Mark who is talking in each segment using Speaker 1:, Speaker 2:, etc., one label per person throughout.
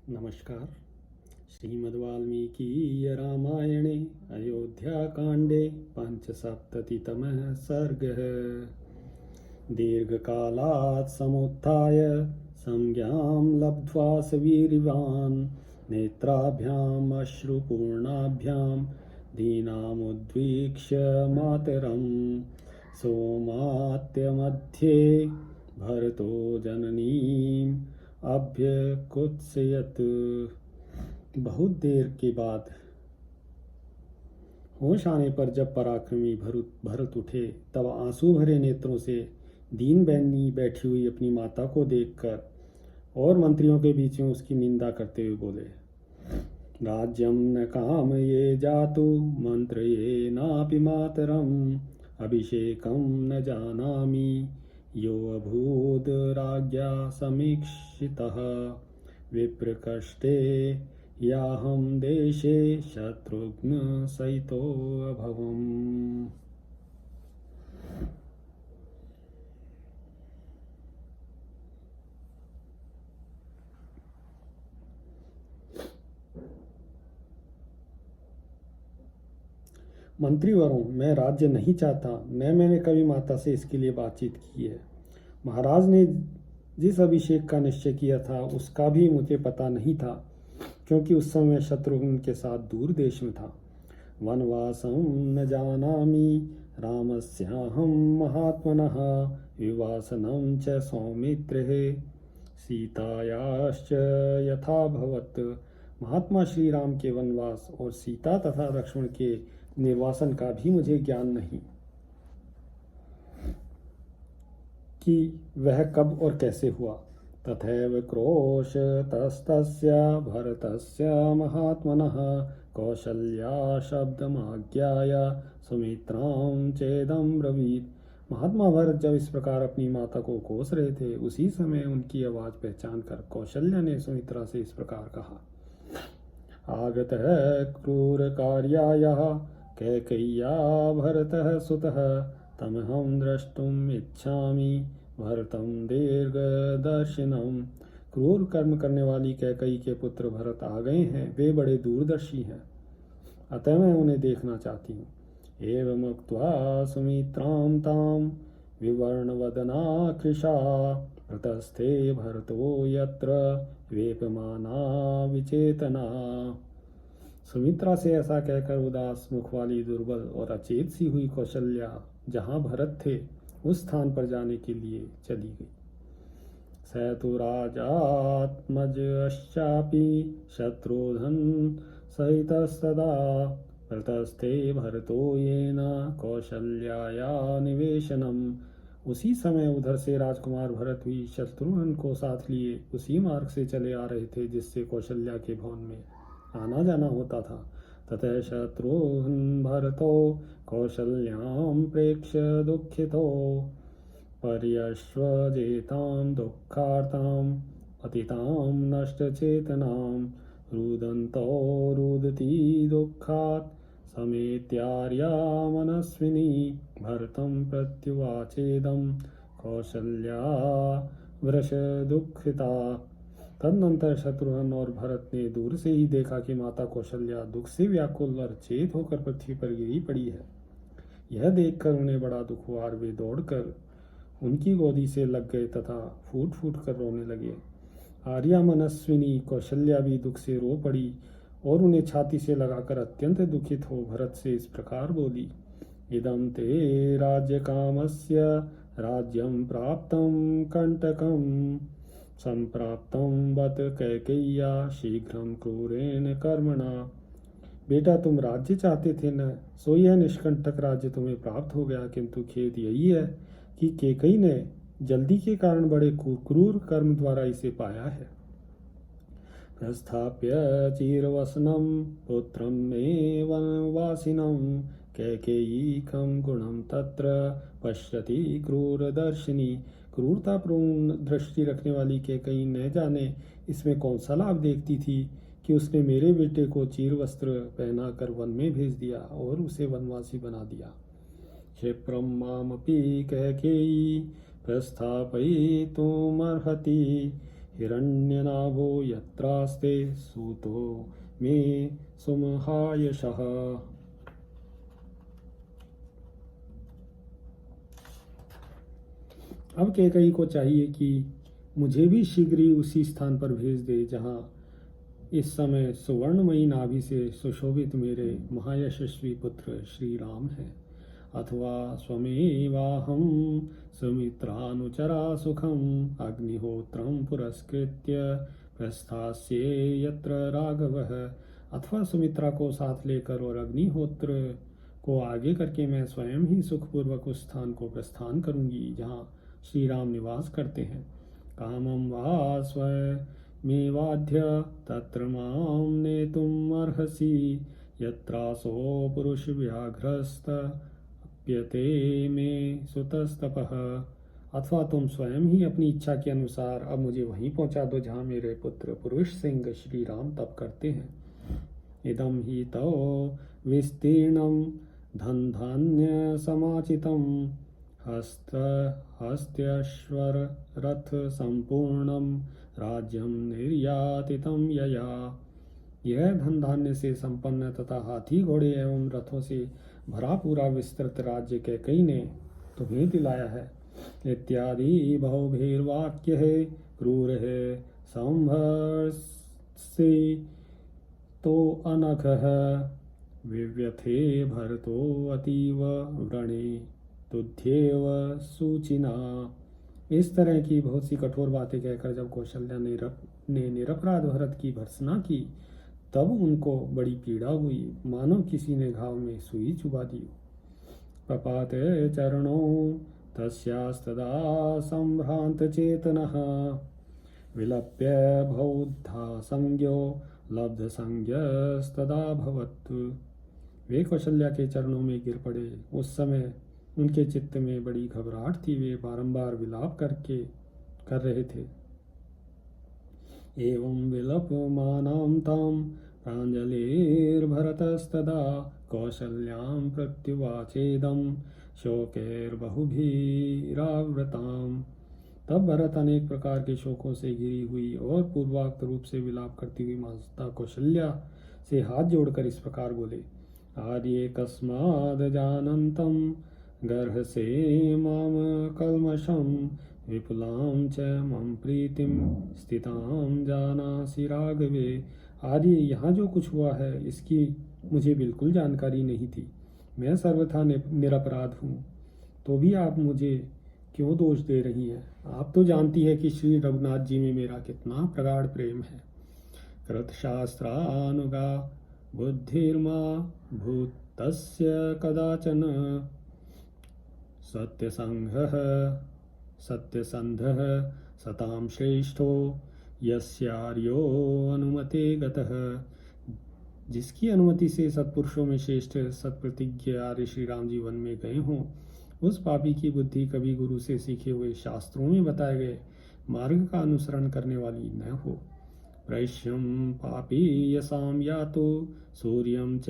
Speaker 1: नमस्कार। श्रीमद्वाल्मीकि रामायणे अयोध्याकाण्डे पञ्चसप्ततितमः सर्गः। दीर्घकालात् समुत्थाय संज्ञां लब्ध्वा स वीर्यवान् नेत्राभ्याम् अश्रुपूर्णाभ्यां दीनामुद्वीक्ष्य मातरं सोमात्यमध्ये भरतो जननीम् अभ्यकुत्सयत्। बहुत देर के बाद होश आने पर जब पराक्रमी भरत उठे, तब आंसू भरे नेत्रों से दीन बहनी बैठी हुई अपनी माता को देखकर और मंत्रियों के बीच में उसकी निंदा करते हुए बोले, राज्यम न काम ये जातु मंत्र ये नापि मातरम अभिषेकम न जानामि यो अभूद राज्ञा समीक्षितः विप्रकष्टे याहं देशे शत्रुघ्न सहितो अभवम्। मंत्रीवरों, मैं राज्य नहीं चाहता, न मैंने कभी माता से इसके लिए बातचीत की है। महाराज ने जिस अभिषेक का निश्चय किया था उसका भी मुझे पता नहीं था, क्योंकि उस समय शत्रुघ्न के साथ दूर देश में था। वनवासं न जानामि रामस्याहं महात्मनः विवासनं च सौमित्रेः सीतायाश्च यथाभवत्। महात्मा श्री राम के वनवास और सीता तथा लक्ष्मण के निर्वासन का भी मुझे ज्ञान नहीं कि वह कब और कैसे हुआ। तथैव क्रोशतस्तस्य भरतस्य महात्मनः कौशल्या शब्दमाज्ञाय सुमित्रां चेदं ब्रवीत्। महात्मा भरत जब इस प्रकार अपनी माता को कोस रहे थे, उसी समय उनकी आवाज पहचान कर कौशल्या ने सुमित्रा से इस प्रकार कहा, आगतः क्रूरकार्यायः कैकेय्या भरतः सुतः तमहं द्रष्टुम् इच्छामि भरतं दीर्घदर्शिनम्। क्रूर कर्म करने वाली कैकेयी के पुत्र भरत आ गए हैं, वे बड़े दूरदर्शी हैं, अतः मैं उन्हें देखना चाहती हूँ। एवमुक्त्वा सुमित्रां तां विवर्णवदना कृशा प्रतस्थे भरतो यत्र वेपमाना विचेतना। सुमित्रा से ऐसा कहकर उदास मुख वाली दुर्बल और अचेत सी हुई कौशल्या जहाँ भरत थे उस स्थान पर जाने के लिए चली गई। स तु राजात्मजश्चापि शत्रुघ्न सहितस्तदा प्रतस्थे भरतो येन कौशल्याया निवेशनम। उसी समय उधर से राजकुमार भरत भी शत्रुघ्न को साथ लिए उसी मार्ग से चले आ रहे थे जिससे कौशल्या के भवन में आना जाना होता था। ततः शत्रुघ्न भरतो कौशल्यां प्रेक्ष्य दुःखितो पर्यश्वजेतां दुःखार्तां पतितां नष्टचेतनां रुदन्तो रुदति दुःखात् समेत्यार्या मनस्विनी भरतं प्रत्युवाचेदं कौशल्या वृष दुःखिता। तदनंतर शत्रुघ्न और भरत ने दूर से ही देखा कि माता कौशल्या दुख से व्याकुल और चेत होकर पृथ्वी पर गिरी पड़ी है। यह देखकर उन्हें बड़ा दुख हुआ और वे दौड़कर उनकी गोदी से लग गए तथा फूट फूट कर रोने लगे। आर्या मनस्विनी कौशल्या भी दुख से रो पड़ी और उन्हें छाती से लगाकर अत्यंत दुखित हो भरत से इस प्रकार बोली, इदं ते राज्य कामस्य राज्यं प्राप्तं कंटकम् संप्राप्तं बत कैकेय्या शीघ्रं क्रूरेण कर्मणा। बेटा, तुम राज्य चाहते थे न, सो यह निष्कंटक राज्य तुम्हें प्राप्त हो गया, किंतु खेद यही है कि कैकेयी ने जल्दी के कारण बड़े क्रूर कर्म द्वारा इसे पाया है। प्रस्थाप्य चिरवसनं पुत्रं मे वनवासिनं कैकेयी कं गुणं तत्र पश्यति क्रूरदर्शिनी। क्रूरतापूर्ण दृष्टि रखने वाली कैकेयी न जाने इसमें कौन सा लाभ देखती थी कि उसने मेरे बेटे को चीर वस्त्र पहनाकर वन में भेज दिया और उसे वनवासी बना दिया। क्षिप्रं मामपि कैकेयी प्रस्थापयितुमर्हति हिरण्यनाभो यत्रास्ते सूतो मे सुमहायशः। अब कैकई को चाहिए कि मुझे भी शीघ्र ही उसी स्थान पर भेज दे जहाँ इस समय सुवर्णमयी नाभि से सुशोभित मेरे महायशस्वी पुत्र श्री राम हैं। अथवा स्वमेवाहं सुमित्रानुचरा सुखम अग्निहोत्रं पुरस्कृत्य प्रस्थास्ये यत्र राघवः। अथवा सुमित्रा को साथ लेकर और अग्निहोत्र को आगे करके मैं स्वयं ही सुखपूर्वक उस स्थान को प्रस्थान करूंगी जहाँ श्री राम निवास करते हैं। कामं वा स्वयमेवाद्य तत्र मां नेतुम् अर्हसि यत्रासो पुरुष व्याघ्रस्तप्यते मे सुतस्तपः। अथवा तुम स्वयं ही अपनी इच्छा के अनुसार अब मुझे वहीं पहुंचा दो जहाँ मेरे पुत्र पुरुष सिंह श्री राम तप करते हैं। इदं हि तव विस्तीर्णं धन धान्य समाचितं हस्त्यश्वर रथ संपूर्णम राज्यम निर्यातितम यया। यह धन धान्य से संपन्न तथा हाथी घोड़े एवं रथों से भरा पूरा विस्तृत राज्य कैकई ने तुम्हें दिलाया है। इत्यादि बहुभिर्वाक्य है क्रूर है संभर्षि तो अनघ विव्यथे भरतो अतीव व्रणे तुध्येव सूचिना। इस तरह की बहुत सी कठोर बातें कहकर जब कौशल्या ने निरपराध भरत की भर्त्सना की तब उनको बड़ी पीड़ा हुई, मानो किसी ने घाव में सुई चुभा दी। पपाते चरणों तस्यास्तदा संभ्रांत चेतनः विलप्य बहुधा संज्ञो लब्ध संज्ञस्तदा भवत्। वे कौशल्या के चरणों में गिर पड़े। उस समय उनके चित्त में बड़ी घबराहट थी। वे बारंबार विलाप कर रहे थे। एवं विलपमानां तां प्राञ्जलिर्भरतस्तदा कौशल्यां प्रत्युवाचेदं शोकैर्बहुभिरावृताम्। तब भरत अनेक प्रकार के शोकों से घिरी हुई और पूर्वोक्त रूप से विलाप करती हुई माता कौशल्या से हाथ जोड़कर इस प्रकार बोले। आर्ये कस्माद् जानन्तं गर्हसे माम कल्मषं विपुलां च मम प्रीतिं स्थितां जानासि राघवे। आर्य, यहाँ जो कुछ हुआ है इसकी मुझे बिल्कुल जानकारी नहीं थी। मैं सर्वथा निरपराध हूँ, तो भी आप मुझे क्यों दोष दे रही हैं? आप तो जानती है कि श्री रघुनाथ जी में मेरा कितना प्रगाढ़ प्रेम है। कृतशास्त्रानुगा बुद्धिर्मा भूतस्य कदाचन सत्यसंधः सतां श्रेष्ठो यस्यार्यो अनुमते गतः। जिसकी अनुमति से सत्पुरुषों में श्रेष्ठ सत्प्रतिज्ञ आर्य श्री राम जी वन में गए हों, उस पापी की बुद्धि कभी गुरु से सीखे हुए शास्त्रों में बताए गए मार्ग का अनुसरण करने वाली न हो। प्रैश्यम पापी यसाम यातो सूर्यम च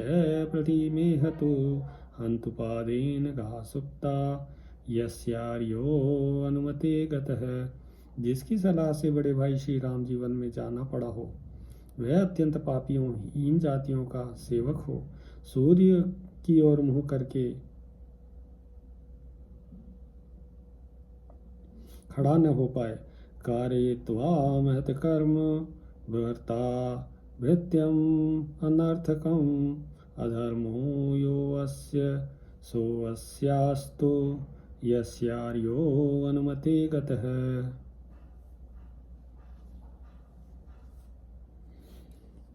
Speaker 1: प्रतिमेहतु हंतु पादेन गा सुप्ता यस्यार्यो अनुमते गतः। जिसकी सलाह से बड़े भाई श्री राम जीवन में जाना पड़ा हो, वह अत्यंत पापियों हीन जातियों का सेवक हो, सूर्य की ओर मुँह करके खड़ा न हो पाए। कारयित्वा महत् कर्म भर्ता भृत्यम अनर्थकम अधर्मो यो अस्य सोऽस्यास्तु यस्यार्यो अनुमते गतः।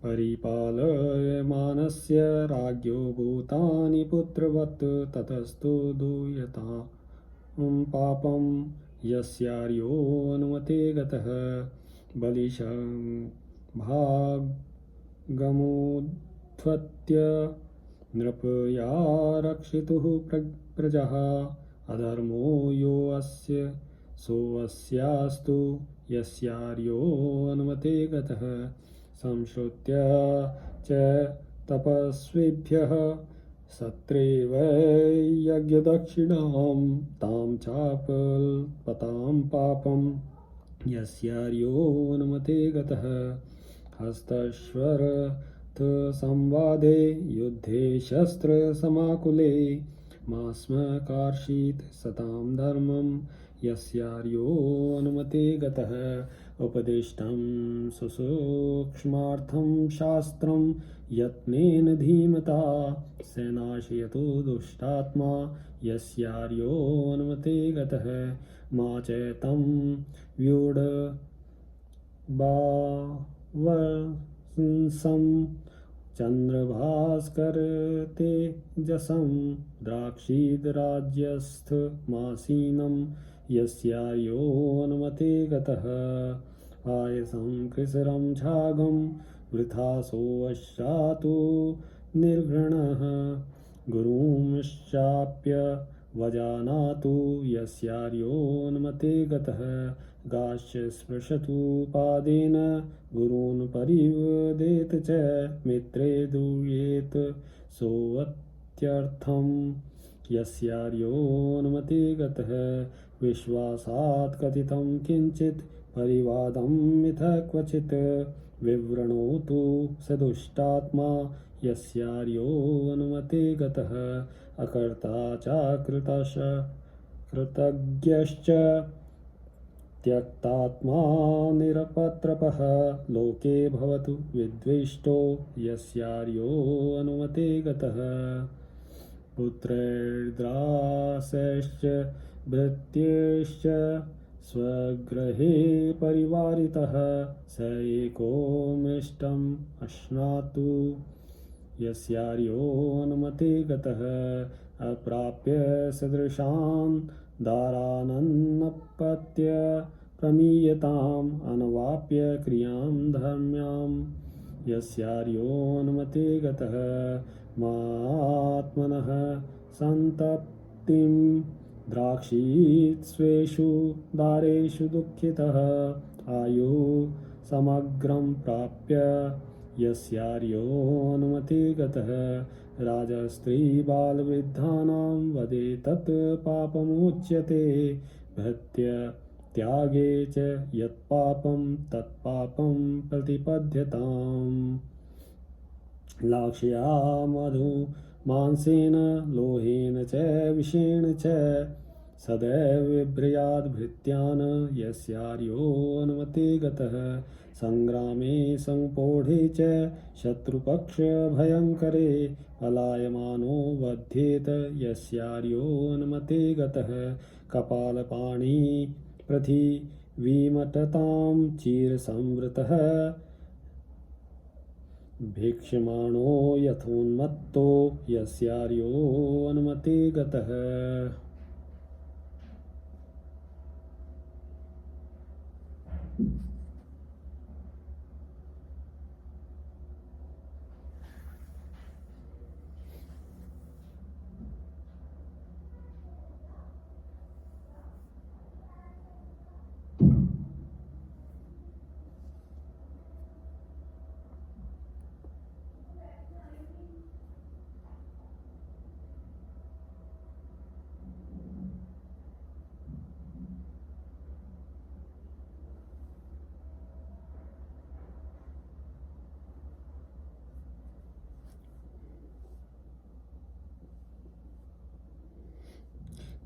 Speaker 1: परिपालयमानस्य राज्ञो भूतानि पुत्रवत् ततस्तु दूयतां पापं यस्यार्यो अनुमते गतः। बलिशं भागमुद्धत्य नृपया रक्षितुः प्रजः अधर्मो यो अस्य सोऽस्यास्तु यस्यार्यो अनुमते गतः। संश्रुत्य च तपस्विभ्यः सत्रेव यज्ञदक्षिणां तां चापल्पतां पापं यस्यार्योऽनुमते गतः हस्तश्वरथ संवादे युद्धे शस्त्रसमाकुले मा स्म कार्षीत् सतां धर्मं यस्यार्योऽनुमते गतः उपदिष्टं सुसूक्ष्मार्थं शास्त्रं यत्नेन धीमता सेनाशयतो दुष्टात्मा यस्यार्योऽनुमते गतः मा चैतं व्यूढबावंसं चन्द्रभास्कर तेजसं द्राक्षीदराज्यस्थमासीनं यस्यार्योऽनुमते गतः आयसं कृसरं झागं वृथा सोऽश्चातु निर्घृणः गुरुंश्चाप्य वजानातु यस्यार्योऽनुमते गतः गाश्च स्पृशतु पादेन गुरून् परिवदेत च मित्रे दूयेत सोऽत्यर्थं यस्यार्योऽनुमते गतः विश्वासात् कथितं किञ्चित् परिवादं मिथ क्वचित् विवृणोतु स दुष्टात्मा यस्यार्योऽनुमते गतः अकर्ता च कृतज्ञश्च त्यक्तात्मा निरपत्रपः लोके भवतु विद्वेष्टो यस्यार्योऽनुमते गतः पुत्रैर्दासैश्च भृत्यैश्च स्वगृहे परिवारितः स एकोमिष्टम् अश्नातु यस्यार्योऽनुमते गतः अप्राप्य सदृशान् दारानन्नपत्य प्रमीयताम् अनवाप्य क्रियां धर्म्यां यस्यार्योऽनुमते गतः मात्मनः सन्तप्तिं द्राक्षीत्स्वेषु दारेषु दुःखितः आयु समग्रं प्राप्य यस्यार्योऽनुमते गतः राजस्त्रीबालवृद्धानां वदे तत् पापमुच्यते भृत्य त्यागे च यत्पापं तत्पापं प्रतिपद्यताम् लाक्ष्या मधु मांसेन लोहेन च विषेण च सदैव बिभ्रयाद्भृत्यान् यस्यार्योऽनुमते गतः संग्रामे संपोढे च शत्रुपक्षभयङ्करे पलायमानो वध्येत यस्यार्योऽनुमते गतः कपालपाणि पृथिवीमटतां चीरसंवृतः भीक्ष्यमाणो यथोन्मत्तो यस्यार्योऽनुमते गतः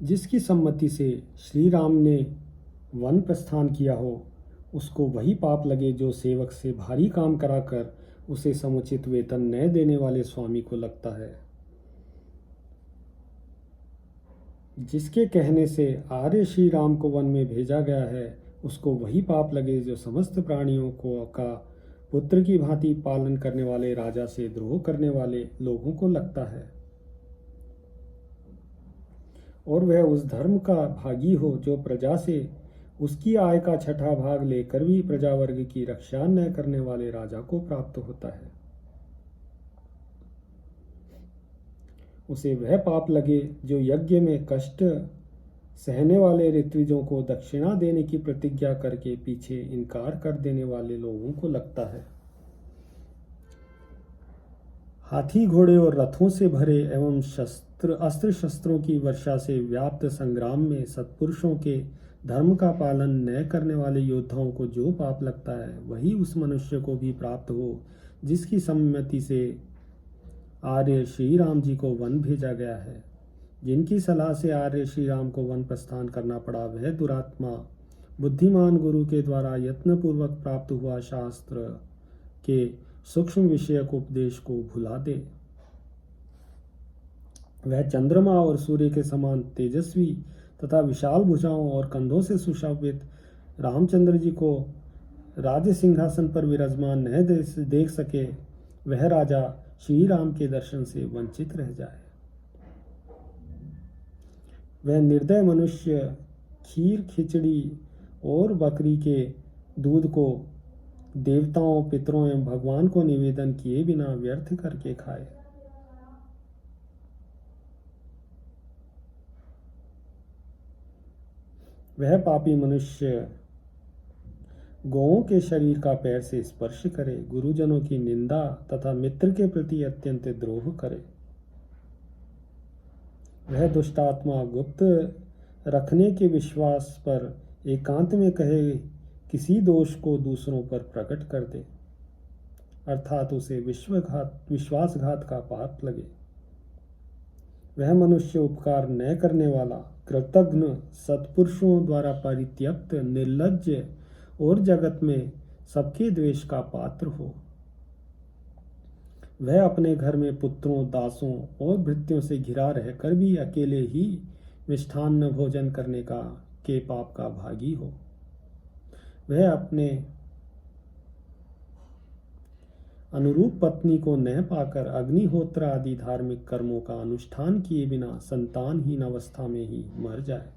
Speaker 1: जिसकी सम्मति से श्री राम ने वन प्रस्थान किया हो उसको वही पाप लगे जो सेवक से भारी काम कराकर उसे समुचित वेतन न देने वाले स्वामी को लगता है। जिसके कहने से आर्य श्री राम को वन में भेजा गया है उसको वही पाप लगे जो समस्त प्राणियों को का पुत्र की भांति पालन करने वाले राजा से द्रोह करने वाले लोगों को लगता है और वह उस धर्म का भागी हो जो प्रजा से उसकी आय का छठा भाग लेकर भी प्रजा वर्ग की रक्षा न करने वाले राजा को प्राप्त होता है। उसे वह पाप लगे जो यज्ञ में कष्ट सहने वाले ऋत्विजों को दक्षिणा देने की प्रतिज्ञा करके पीछे इनकार कर देने वाले लोगों को लगता है। हाथी घोड़े और रथों से भरे एवं अस्त्र शस्त्रों की वर्षा से व्याप्त संग्राम में सत्पुरुषों के धर्म का पालन न करने वाले योद्धाओं को जो पाप लगता है वही उस मनुष्य को भी प्राप्त हो जिसकी सम्मति से आर्य श्री राम जी को वन भेजा गया है। जिनकी सलाह से आर्य श्री राम को वन प्रस्थान करना पड़ा वह दुरात्मा बुद्धिमान गुरु के द्वारा यत्नपूर्वक प्राप्त हुआ शास्त्र के सूक्ष्म विषयक उपदेश को भुला दे। वह चंद्रमा और सूर्य के समान तेजस्वी तथा विशाल भुजाओं और कंधों से सुशोभित रामचंद्र जी को राज्य सिंहासन पर विराजमान न देख सके, वह राजा श्री राम के दर्शन से वंचित रह जाए। वह निर्दय मनुष्य खीर खिचड़ी और बकरी के दूध को देवताओं पितरों एवं भगवान को निवेदन किए बिना व्यर्थ करके खाए। वह पापी मनुष्य गौओं के शरीर का पैर से स्पर्श करे, गुरुजनों की निंदा तथा मित्र के प्रति अत्यंत द्रोह करे। वह दुष्टात्मा गुप्त रखने के विश्वास पर एकांत में कहे किसी दोष को दूसरों पर प्रकट कर दे, अर्थात उसे विश्वासघात का पाप लगे। वह मनुष्य उपकार न करने वाला, कृतघ्न, सत्पुरुषों द्वारा परित्यक्त, निर्लज्ज और जगत में सबके द्वेष का पात्र हो। वह अपने घर में पुत्रों, दासों और भृत्यों से घिरा रहकर भी अकेले ही मिष्ठान्न भोजन करने के पाप का भागी हो। वह अपने अनुरूप पत्नी को न पाकर अग्निहोत्र आदि धार्मिक कर्मों का अनुष्ठान किए बिना संतानहीन अवस्था में ही मर जाए।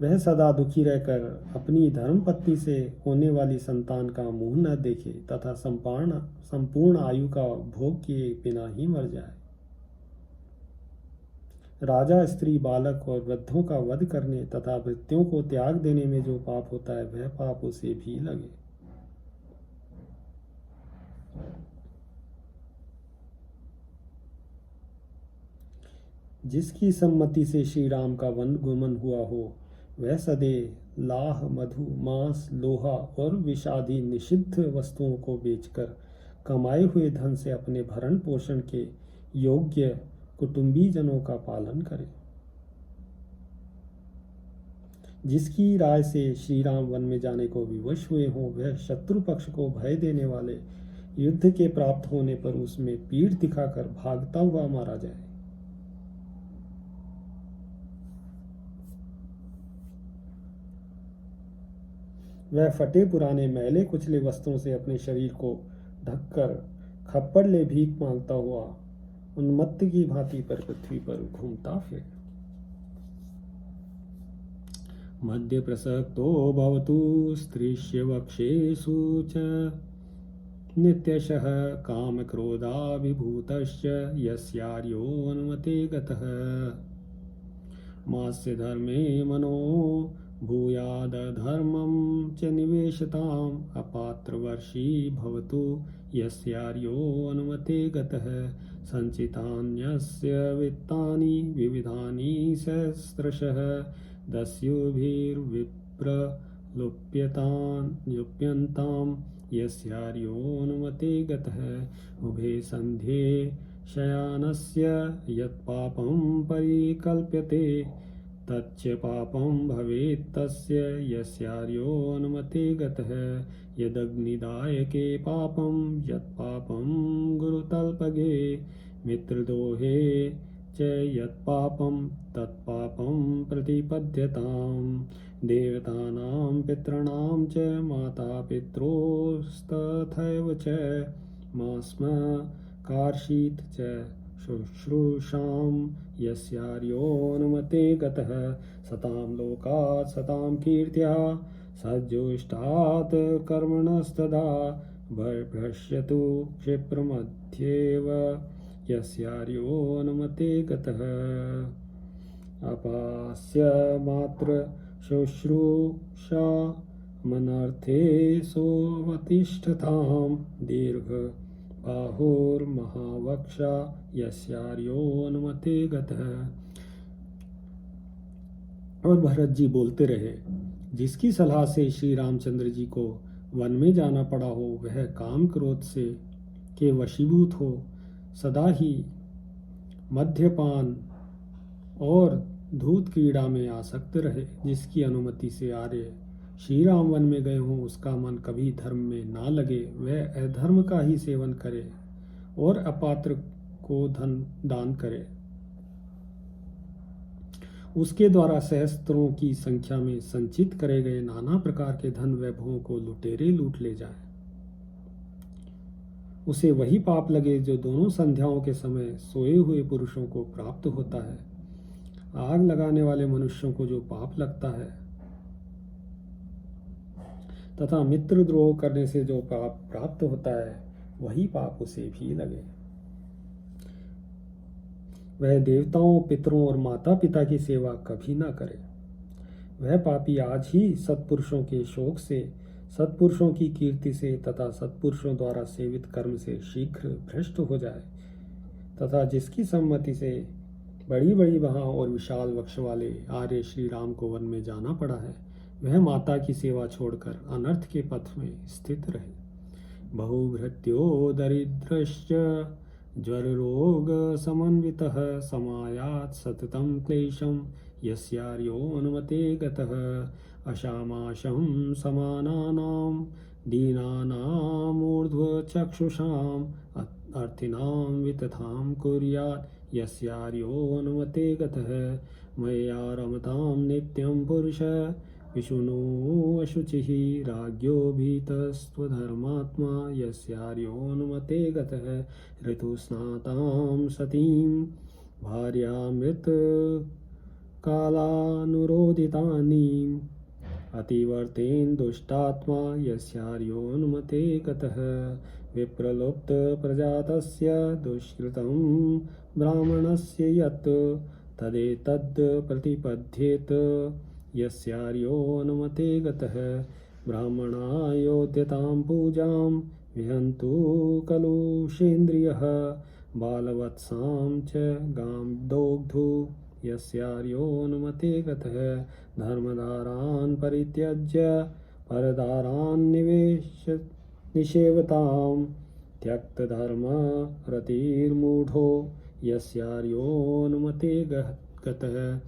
Speaker 1: वह सदा दुखी रहकर अपनी धर्म पत्नी से होने वाली संतान का मुंह न देखे तथा संपूर्ण आयु का भोग किए बिना ही मर जाए। राजा, स्त्री, बालक और वृद्धों का वध करने तथा भृत्यों को त्याग देने में जो पाप होता है वह पाप उसे भी लगे। जिसकी सम्मति से श्री राम का वन गमन हुआ हो वह सदे लाह, मधु, मांस, लोहा और विषादी निषिद्ध वस्तुओं को बेचकर कमाए हुए धन से अपने भरण पोषण के योग्य कुटुंबी जनों का पालन करे। जिसकी राय से श्री राम वन में जाने को विवश हुए हों वह शत्रु पक्ष को भय देने वाले युद्ध के प्राप्त होने पर उसमें पीठ दिखाकर भागता हुआ मारा जाए। वह फटे पुराने मैले कुचले वस्त्रों से अपने शरीर को ढककर खप्पड़ ले भीख मांगता हुआ उन्मत्त की भांति पर पृथ्वी पर घूमता फिरे। मध्य प्रसक्तो भवतु स्त्रीष्य वक्षेषु च नित्यशः काम क्रोधा विभूतश्च यस्यार्योऽनुमते गतः मास्य धर्मे मनो भूयाद धर्मं च निवेशताम् अपात्रवर्षी भवतु यस्यार्यो अनुमते गतः संचितान्यस्य वित्तानि विविधानि सहस्रशः दस्युभिर्विप्रलुप्यन्ताम् यस्यार्यो अनुमते गतः उभे सन्ध्ये शयानस्य यत्पापं परिकल्प्यते तच्च पापं भवेत् तस्य यस्यार्यो अनुमते गतः यदग्निदायके पापं यत्पापं गुरुतल्पगे मित्रदोहे च यत्पापं तत्पापं प्रतिपद्यताम् देवतानां पितॄणां च मातापित्रोस्तथैव च मास्म कार्षीत् च शुश्रूषां यस्यार्योऽनुमते गतः सतां लोकात् सतां कीर्त्या सज्जुष्टात् कर्मणस्तदा भ्रश्यतु क्षिप्रमध्येव यस्यार्योऽनुमते गतः अपास्य मात्र शुश्रूषा मनर्थे सोऽवतिष्ठतां दीर्घ बाहुर्महावक्षा यस्यार्योनुमते गतः। और भरत जी बोलते रहे, जिसकी सलाह से श्री रामचंद्र जी को वन में जाना पड़ा हो, वह काम क्रोध से के वशीभूत हो, सदा ही मद्यपान और धूत क्रीड़ा में आसक्त रहे। जिसकी अनुमति से आर्य श्री राम वन में गए हों, उसका मन कभी धर्म में ना लगे, वह अधर्म का ही सेवन करे और अपात्र को धन दान करे। उसके द्वारा सहस्त्रों की संख्या में संचित करे गए नाना प्रकार के धन वैभवों को लुटेरे लूट ले जाए। उसे वही पाप लगे जो दोनों संध्याओं के समय सोए हुए पुरुषों को प्राप्त होता है। आग लगाने वाले मनुष्यों को जो पाप लगता है तथा मित्र द्रोह करने से जो पाप प्राप्त होता है, वही पाप उसे भी लगे। वह देवताओं, पितरों और माता पिता की सेवा कभी ना करे। वह पापी आज ही सत्पुरुषों के शोक से, सत्पुरुषों की कीर्ति से तथा सत्पुरुषों द्वारा सेवित कर्म से शीघ्र भ्रष्ट हो जाए तथा जिसकी सम्मति से बड़ी बड़ी वहाँ और विशाल वक्ष वाले आर्य श्री राम को वन में जाना पड़ा है, वह माता की सेवा छोड़कर अनर्थ के पथ में स्थित रहे। बहुभृत्यो दरिद्रश्च ज्वर रोग समन्वितः समायात सततं क्लेशं यस्यार्योनुमते गतः। अशामाशं समानानां दीनानामूर्ध्वचक्षुषाम् अर्थिनां वितथां कुर्यात् यस्यार्योनुमते गतः। मया रमतां नित्यं पुरुषः विष्णु अशुचिः राज्ञो भीतस्त्वधर्मात्मा यस्यार्योनुमते गतः। ऋतुस्नातां सतीं भार्यामृत कालानुरोदितानीं अतिवर्तेन दुष्टात्मा यस्यार्योनुमते गतः। विप्रलुप्त प्रजातस्य दुष्कृतं ब्राह्मणस्य यत् तदेतद् प्रतिपद्येत यस्यार्योनुमते गतः। ब्राह्मणा योध्यतां पूजां विहन्तु कलुषेन्द्रियः बालवत्सां च गां दोग्धु यस्यार्योनुमते गतः। धर्मदारान् परित्यज्य परदारान् निषेवतां त्यक्तधर्मरतिर्मूढो यस्यार्योनुमते गतः।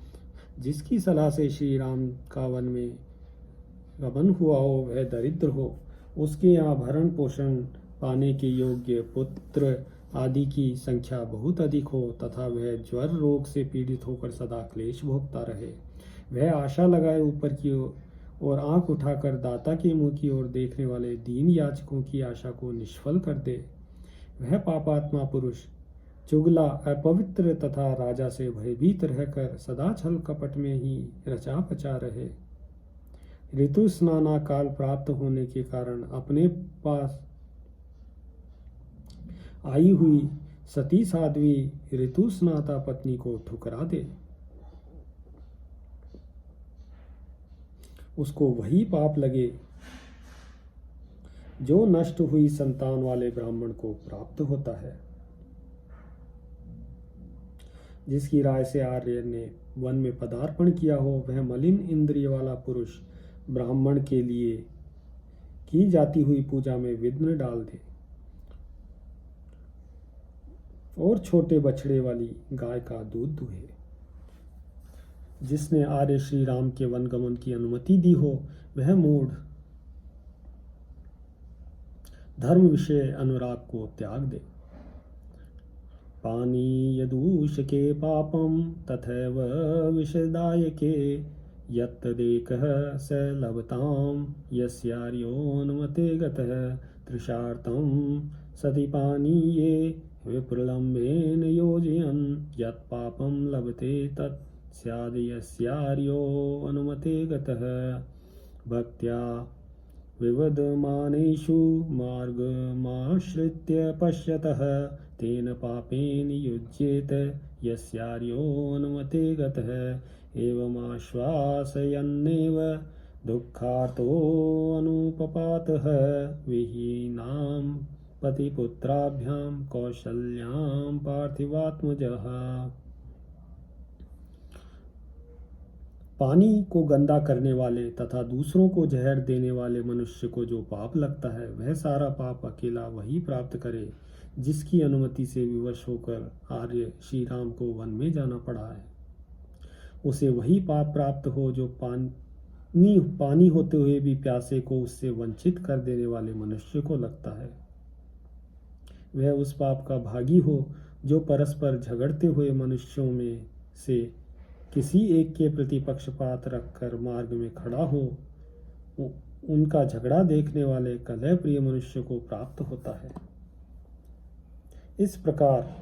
Speaker 1: जिसकी सलाह से श्री राम का वन में गमन हुआ हो, वह दरिद्र हो, उसके यहाँ भरण पोषण पाने के योग्य पुत्र आदि की संख्या बहुत अधिक हो तथा वह ज्वर रोग से पीड़ित होकर सदा क्लेश भोगता रहे। वह आशा लगाए ऊपर की और आंख उठाकर दाता के मुंह की ओर देखने वाले दीन याचकों की आशा को निष्फल कर दे। वह पापात्मा पुरुष चुगला, अपवित्र तथा राजा से भयभीत रहकर सदा छल कपट में ही रचा पचा रहे। ऋतु स्नाना काल प्राप्त होने के कारण अपने पास आई हुई सती साध्वी ऋतु स्नाता पत्नी को ठुकरा दे, उसको वही पाप लगे जो नष्ट हुई संतान वाले ब्राह्मण को प्राप्त होता है। जिसकी राय से आर्य ने वन में पदार्पण किया हो, वह मलिन इंद्रिय वाला पुरुष ब्राह्मण के लिए की जाती हुई पूजा में विघ्न डाल दे और छोटे बछड़े वाली गाय का दूध दुहे। जिसने आर्य श्री राम के वनगमन की अनुमति दी हो, वह मूढ़ धर्म विषय अनुराग को त्याग दे। पानीयदूषके पापं तथैव विषदायके यत्तदेकः स लभतां यस्यार्योनुमते गतः। तृषार्तं सति पानीये विप्रलम्बेन योजयन् यत्पापं लभते तत् स्याद् यस्यार्योनुमते गतः। भक्त्या विवदमानेषु मार्गमाश्रित्य पश्यतः तेन पापेन युज्येत यस्यार्योनुमते गतः। एवमाश्वासयन्नेव दुःखार्तो अनुपपातः विहीनां पतिपुत्राभ्यां कौशल्यां पार्थिवात्मजः। पानी को गंदा करने वाले तथा दूसरों को जहर देने वाले मनुष्य को जो पाप लगता है, वह सारा पाप अकेला वही प्राप्त करे जिसकी अनुमति से विवश होकर आर्य श्री राम को वन में जाना पड़ा है। उसे वही पाप प्राप्त हो जो पानी होते हुए भी प्यासे को उससे वंचित कर देने वाले मनुष्य को लगता है। वह उस पाप का भागी हो जो परस्पर झगड़ते हुए मनुष्यों में से किसी एक के प्रति पक्षपात रखकर मार्ग में खड़ा हो। उनका झगड़ा देखने वाले कलह प्रिय मनुष्य को प्राप्त होता है। इस प्रकार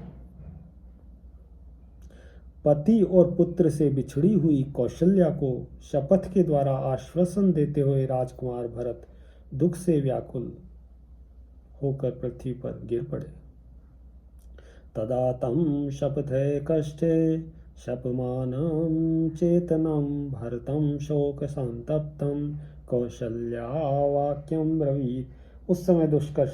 Speaker 1: पति और पुत्र से बिछड़ी हुई कौशल्या को शपथ के द्वारा आश्वासन देते हुए राजकुमार भरत दुख से व्याकुल होकर पृथ्वी पर गिर पड़े। तदा तम शपथे कष्टे शपमानं चेतनं भरतं शोक संतप्तं कौशल्या वाक्यं ब्रवीत। उस समय दुष्कर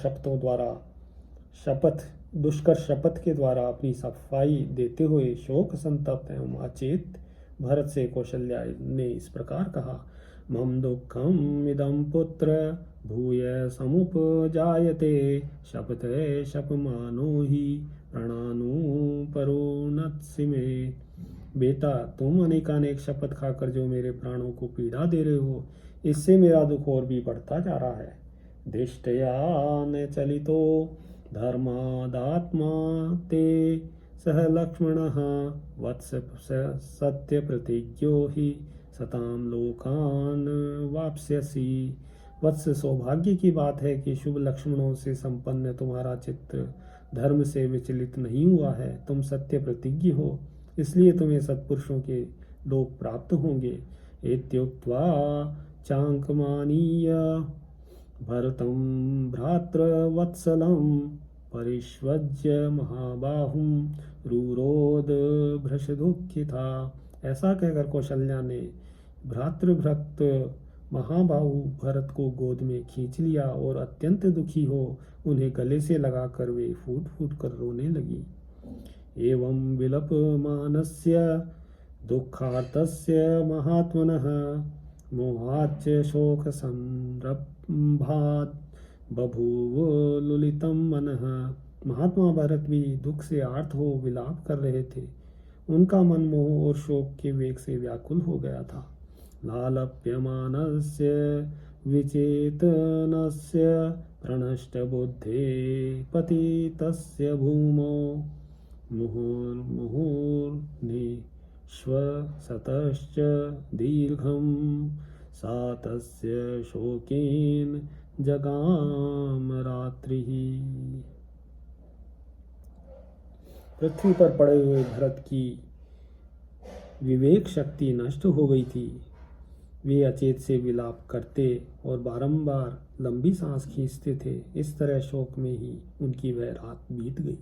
Speaker 1: शपथ के द्वारा अपनी सफाई देते हुए शोक संतप्त एवं अचेत भरत से कौशल्या ने इस प्रकार कहा। मम दुःखम् इदं पुत्र भूय समुपजायते शपथे शपमानो हि प्रणानु परोनत्सि मे। बेटा, तुम अनेकानेक शपथ खाकर जो मेरे प्राणों को पीड़ा दे रहे हो, इससे मेरा दुख और भी बढ़ता जा रहा है। दृष्टया न चलितो धर्मादात्मा ते सह लक्ष्मणः वत्स सत्य प्रतिज्ञो हि सताम लोकान वाप्स्यसि। वत्स, सौभाग्य की बात है कि शुभ लक्षणों से संपन्न तुम्हारा चित्त धर्म से विचलित नहीं हुआ है। तुम सत्य प्रतिज्ञ हो, इसलिए तुम्हें सत्पुरुषों के लोक प्राप्त होंगे। इत्युक्त्वा चांकमानीय भरतं भ्रातृवत्सलं परिष्वज्य महाबाहुं रुरोध भृशदुःखिता। ऐसा कहकर कौशल्या ने भ्रातृभक्त महाबाहु भरत को गोद में खींच लिया और अत्यंत दुखी हो उन्हें गले से लगाकर वे फूट फूट कर रोने लगी। एवं विलपमानस्य दुःखार्तस्य महात्मनः मोहाच्च शोक संरम्भात् बभूव लुलितं मनः। महात्मा भरत भी दुख से आर्त हो विलाप कर रहे थे। उनका मन मोह और शोक के वेग से व्याकुल हो गया था। लालप्यमानस्य विचेतनस्य प्रणष्टबुद्धे पतितस्य भूमौ मुहुर्निश्वसतश्च दीर्घं सा तस्य शोकेन जगाम रात्रिः। पृथ्वी पर पड़े हुए भरत की विवेक शक्ति नष्ट हो गई थी। वे अचेत से विलाप करते और बारंबार लंबी सांस खींचते थे। इस तरह शोक में ही उनकी वह रात बीत गई।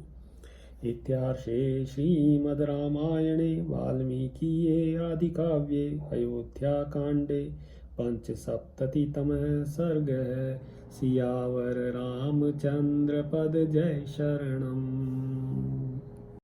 Speaker 1: इत्यार्षे श्रीमद् रामायणे वाल्मीकिये आदिकाव्ये अयोध्याकाण्डे पंचसप्ततितमः सर्गः। सियावर रामचंद्र पद जय शरणम्।